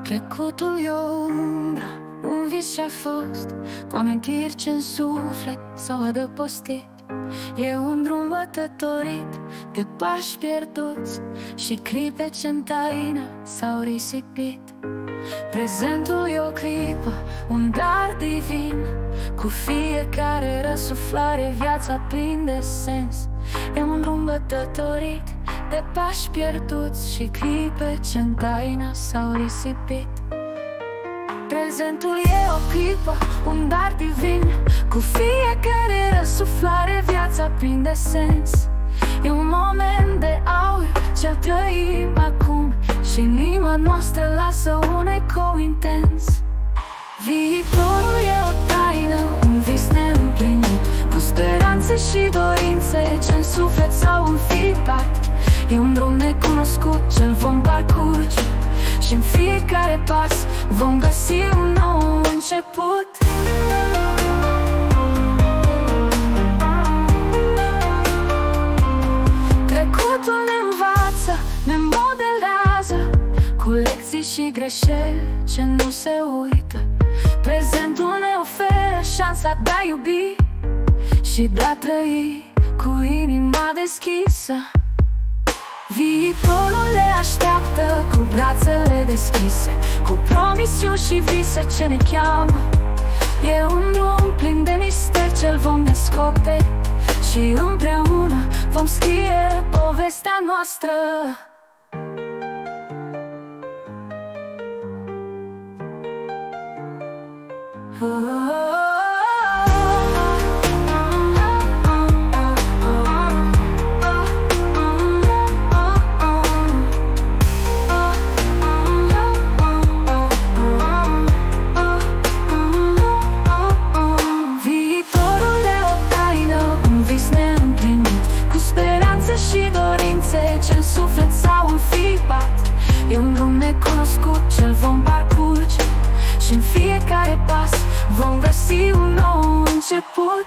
Trecutul e o umbră, un vis ce-a fost, cu amintiri ce-n suflet s-au adăpostit. E un drum bătătorit de pași pierduți și clipe ce-n taină s-au risipit. Prezentul e o clipă, un dar divin, cu fiecare răsuflare viața prinde sens. E un drum bătătorit de pași pierduți și clipe ce-n taină s-au risipit. Prezentul e o clipă, un dar divin, cu fiecare răsuflare viața prinde sens. E un moment de aur ce trăim acum și inima noastră lasă un ecou intens. Viitorul e o taină, un vis neîmplinit, cu speranțe și dorințe ce-n suflet s-au înfipt. E un drum necunoscut ce-l vom parcurge și în fiecare pas vom găsi un nou început. Trecutul ne învață, ne modelează, cu lecții și greșeli ce nu se uită. Prezentul ne oferă șansa de a iubi și de a trăi cu inima deschisă. Viitorul le așteaptă cu brațele deschise, cu promisiuni și vise ce ne cheamă. E un drum plin de misteri ce-l vom descoperi și împreună vom scrie povestea noastră. Și dorințe ce-n suflet s-au înfipt. E un drum necunoscut ce-l vom parcurge și în fiecare pas vom găsi un nou început.